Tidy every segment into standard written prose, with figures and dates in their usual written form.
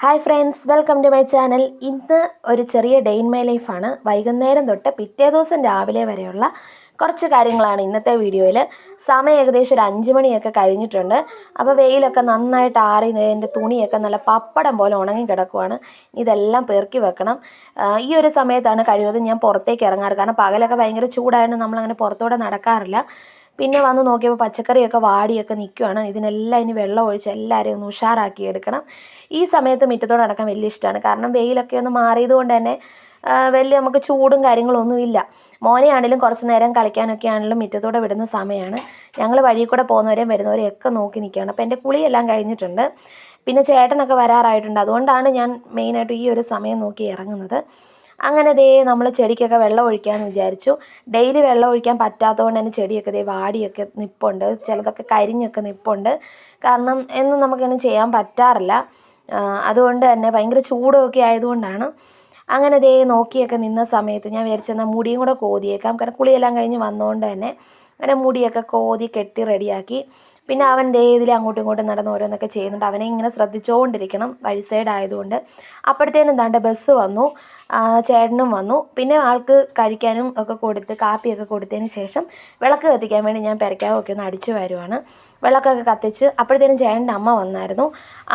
Hi friends, welcome to my channel. ഇന്ന് ഒരു ചെറിയ ഡേ ഇൻ മൈ ലൈഫാണ്. വൈകുന്നേരം തൊട്ട് പിറ്റേ ദിവസം രാവിലെ വരെയുള്ള കുറച്ച് കാര്യങ്ങളാണ് ഇന്നത്തെ വീഡിയോയിൽ. സമയം ഏകദേശം ഒരു 5 മണിയൊക്കെ കഴിഞ്ഞിട്ടുണ്ട്. അപ്പോൾ വെയിലൊക്കെ നന്നായിട്ട് ആറി എൻ്റെ തുണിയൊക്കെ നല്ല പപ്പടം പോലെ ഉണങ്ങി കിടക്കുവാണ്. ഇതെല്ലാം പെറുക്കി വെക്കണം. ഈ ഒരു സമയത്താണ് കഴിവതും ഞാൻ പുറത്തേക്ക് ഇറങ്ങാറ്. കാരണം പകലൊക്കെ ഭയങ്കര ചൂടായതുകൊണ്ട് നമ്മളങ്ങനെ പുറത്തോടെ നടക്കാറില്ല. പിന്നെ വന്ന് നോക്കിയപ്പോൾ പച്ചക്കറിയൊക്കെ വാടിയൊക്കെ നിൽക്കുകയാണ്. ഇതിനെല്ലാം ഇനി വെള്ളം ഒഴിച്ച് എല്ലാവരെയും ഒന്ന് ഉഷാറാക്കി എടുക്കണം. ഈ സമയത്ത് മുറ്റത്തോട് നടക്കാൻ വലിയ ഇഷ്ടമാണ്. കാരണം വെയിലൊക്കെ ഒന്ന് മാറിയത് കൊണ്ട് തന്നെ വലിയ നമുക്ക് ചൂടും കാര്യങ്ങളൊന്നും ഇല്ല. മോനെയാണെങ്കിലും കുറച്ച് നേരം കളിക്കാനൊക്കെ ആണെങ്കിലും മുറ്റത്തോടെ വിടുന്ന സമയമാണ്. ഞങ്ങൾ വഴിയിൽ കൂടെ പോകുന്നവരെയും വരുന്നവരെയും ഒക്കെ നോക്കി നിൽക്കുകയാണ്. അപ്പോൾ എൻ്റെ കുളിയെല്ലാം കഴിഞ്ഞിട്ടുണ്ട്. പിന്നെ ചേട്ടനൊക്കെ വരാറായിട്ടുണ്ട്. അതുകൊണ്ടാണ് ഞാൻ മെയിനായിട്ട് ഈ ഒരു സമയം നോക്കി ഇറങ്ങുന്നത്. അങ്ങനെ നമ്മൾ ചെടിക്കൊക്കെ വെള്ളം ഒഴിക്കാമെന്ന് വിചാരിച്ചു. ഡെയിലി വെള്ളം ഒഴിക്കാൻ പറ്റാത്തതുകൊണ്ട് തന്നെ ചെടിയൊക്കെ വാടിയൊക്കെ നിൽപ്പുണ്ട്. ചിലതൊക്കെ കരിഞ്ഞൊക്കെ നിൽപ്പുണ്ട്. കാരണം എന്നും നമുക്കങ്ങനെ ചെയ്യാൻ പറ്റാറില്ല. അതുകൊണ്ട് തന്നെ ഭയങ്കര ചൂടൊക്കെ ആയതുകൊണ്ടാണ്. അങ്ങനെ നോക്കിയൊക്കെ നിന്ന സമയത്ത് ഞാൻ വിചാരിച്ചെന്നാൽ മുടിയും കൂടെ കോതിയേക്കാം. കാരണം കുളിയെല്ലാം കഴിഞ്ഞ് വന്നതുകൊണ്ട് തന്നെ അങ്ങനെ മുടിയൊക്കെ കോതി കെട്ടി റെഡിയാക്കി. പിന്നെ അവൻ ഇതിൽ അങ്ങോട്ടും ഇങ്ങോട്ടും നടന്ന് ഓരോന്നൊക്കെ ചെയ്യുന്നുണ്ട്. അവനെ ഇങ്ങനെ ശ്രദ്ധിച്ചുകൊണ്ടിരിക്കണം, വഴി സൈഡ് ആയതുകൊണ്ട്. അപ്പോഴത്തേനും ബസ് വന്നു, ചേട്ടനും വന്നു. പിന്നെ ആൾക്ക് കഴിക്കാനും ഒക്കെ കൊടുത്ത് കാപ്പിയൊക്കെ കൊടുത്തതിന് ശേഷം വിളക്ക് കത്തിക്കാൻ വേണ്ടി ഞാൻ പെരക്കാവൊക്കെ ഒന്ന് അടിച്ചു വരുവാണ്. വിളക്കൊക്കെ കത്തിച്ച് അപ്പോഴത്തേനും ചേട്ടൻ്റെ അമ്മ വന്നായിരുന്നു.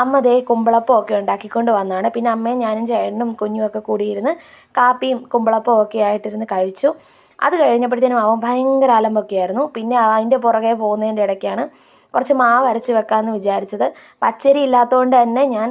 അമ്മ കുമ്പളപ്പം ഒക്കെ ഉണ്ടാക്കിക്കൊണ്ട് വന്നതാണ്. പിന്നെ അമ്മയും ഞാനും ചേട്ടനും കുഞ്ഞുമൊക്കെ കൂടിയിരുന്ന് കാപ്പിയും കുമ്പളപ്പവും ഒക്കെ ആയിട്ടിരുന്ന് കഴിച്ചു. അത് കഴിഞ്ഞപ്പോഴത്തേനും അവൻ ഭയങ്കര അലമ്പൊക്കെ ആയിരുന്നു. പിന്നെ അതിൻ്റെ പുറകെ പോകുന്നതിൻ്റെ ഇടയ്ക്കാണ് കുറച്ച് മാവ് അരച്ച് വെക്കാമെന്ന് വിചാരിച്ചത്. പച്ചരി ഇല്ലാത്തതുകൊണ്ട് തന്നെ ഞാൻ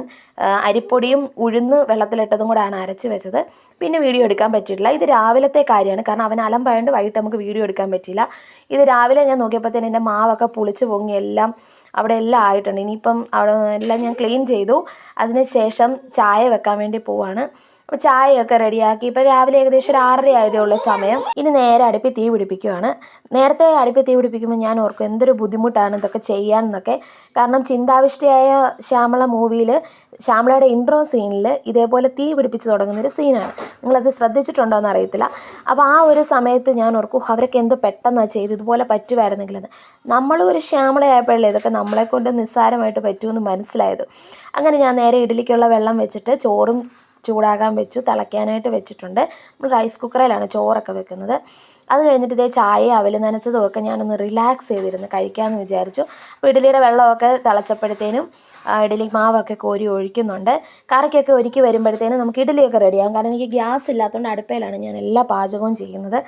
അരിപ്പൊടിയും ഉഴുന്ന് വെള്ളത്തിലിട്ടതും കൂടെയാണ് അരച്ച് വെച്ചത്. പിന്നെ വീഡിയോ എടുക്കാൻ പറ്റിയിട്ടില്ല. ഇത് രാവിലത്തെ കാര്യമാണ്. കാരണം അവൻ അലമ്പായതുകൊണ്ട് വൈകിട്ട് നമുക്ക് വീഡിയോ എടുക്കാൻ പറ്റില്ല. ഇത് രാവിലെ ഞാൻ നോക്കിയപ്പോഴത്തേനും എൻ്റെ മാവൊക്കെ പുളിച്ച് പൊങ്ങി എല്ലാം അവിടെ എല്ലാം ആയിട്ടുണ്ട്. ഇനിയിപ്പം അവിടെ എല്ലാം ഞാൻ ക്ലീൻ ചെയ്തു. അതിന് ശേഷം ചായ വെക്കാൻ വേണ്ടി പോവാണ്. അപ്പോൾ ചായയൊക്കെ റെഡിയാക്കി. ഇപ്പോൾ രാവിലെ ഏകദേശം ഒരു 6:30 ആയതേ ഉള്ളൂ സമയം. ഇനി നേരെ അടുപ്പിൽ തീ പിടിപ്പിക്കുകയാണ്. നേരത്തെ അടുപ്പിൽ തീ പിടിപ്പിക്കുമ്പോൾ ഞാൻ ഓർക്കും എന്തൊരു ബുദ്ധിമുട്ടാണ് ഇതൊക്കെ ചെയ്യാമെന്നൊക്കെ. കാരണം ചിന്താവിഷ്ടയായ ശ്യാമള മൂവിയിൽ ശ്യാമളയുടെ ഇൻട്രോ സീനിൽ ഇതേപോലെ തീ പിടിപ്പിച്ച് തുടങ്ങുന്നൊരു സീനാണ്. നിങ്ങളത് ശ്രദ്ധിച്ചിട്ടുണ്ടോ എന്ന് അറിയത്തില്ല. അപ്പോൾ ആ ഒരു സമയത്ത് ഞാൻ ഓർക്കും അവരൊക്കെ എന്ത് പെട്ടെന്നാണ് ചെയ്ത് ഇതുപോലെ പറ്റുമായിരുന്നെങ്കിലെന്ന്. നമ്മളും ഒരു ശ്യാമളയായപ്പോഴല്ലേ ഇതൊക്കെ നമ്മളെക്കൊണ്ട് നിസ്സാരമായിട്ട് പറ്റുമെന്ന് മനസ്സിലായത്. അങ്ങനെ ഞാൻ നേരെ ഇഡ്ഡലിക്കുള്ള വെള്ളം വെച്ചിട്ട് ചോറും ചൂടാകാൻ വെച്ചു, തിളയ്ക്കാനായിട്ട് വെച്ചിട്ടുണ്ട്. നമ്മൾ റൈസ് കുക്കറിലാണ് ചോറൊക്കെ വെക്കുന്നത്. അത് കഴിഞ്ഞിട്ട് ചായ അവൽ നനച്ചതും ഒക്കെ ഞാനൊന്ന് റിലാക്സ് ചെയ്തിരുന്ന് കഴിക്കാമെന്ന് വിചാരിച്ചു. അപ്പോൾ ഇഡ്ഡലിയുടെ വെള്ളമൊക്കെ തിളച്ചപ്പോഴത്തേനും ഇഡ്ഡലി മാവൊക്കെ കോരി ഒഴിക്കുന്നുണ്ട്. കറിക്കൊക്കെ ഒരുക്കി വരുമ്പോഴത്തേനും നമുക്ക് ഇഡ്ഡലിയൊക്കെ റെഡിയാകും. കാരണം എനിക്ക് ഗ്യാസ് ഇല്ലാത്തതുകൊണ്ട് അടുപ്പയിലാണ് ഞാൻ എല്ലാ പാചകവും ചെയ്യുന്നത്.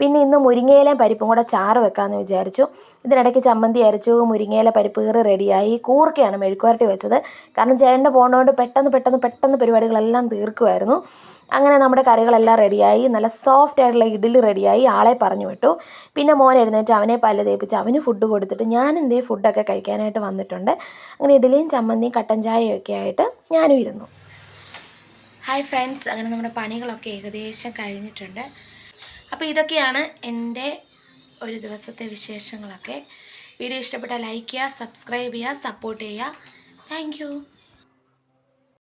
പിന്നെ ഇന്ന് മുരിങ്ങയിലയും പരിപ്പും കൂടെ ചാറ് വെക്കാമെന്ന് വിചാരിച്ചു. ഇതിനിടയ്ക്ക് ചമ്മന്തി അരച്ചു, മുരിങ്ങയില പരിപ്പ് കറി റെഡിയായി. കൂർക്കയാണ് മെഴുക്കുവരട്ടി വെച്ചത്. കാരണം ചേട്ടൻ്റെ പോകുന്നതുകൊണ്ട് പെട്ടെന്ന് പരിപാടികളെല്ലാം തീർക്കുമായിരുന്നു. അങ്ങനെ നമ്മുടെ കറികളെല്ലാം റെഡിയായി. നല്ല സോഫ്റ്റ് ആയിട്ടുള്ള ഇഡ്ഡലി റെഡിയായി. ആളെ പറഞ്ഞു വിട്ടു. പിന്നെ മോൻ എഴുന്നേറ്റ് അവനെ പല്ല് തേപ്പിച്ച് അവന് ഫുഡ് കൊടുത്തിട്ട് ഞാൻ ഫുഡൊക്കെ കഴിക്കാനായിട്ട് വന്നിട്ടുണ്ട്. അങ്ങനെ ഇഡ്ഡലിയും ചമ്മന്തിയും കട്ടൻ ചായയൊക്കെ ആയിട്ട് ഞാനും ഇരുന്നു. ഹായ് ഫ്രണ്ട്സ്, അങ്ങനെ നമ്മുടെ പണികളൊക്കെ ഏകദേശം കഴിഞ്ഞിട്ടുണ്ട്. അപ്പോൾ ഇതൊക്കെയാണ് എൻ്റെ ഒരു ദിവസത്തെ വിശേഷങ്ങളൊക്കെ. വീഡിയോ ഇഷ്ടപ്പെട്ടാൽ ലൈക്ക് ചെയ്യുക, സബ്സ്ക്രൈബ് ചെയ്യുക, സപ്പോർട്ട് ചെയ്യുക. Thank you.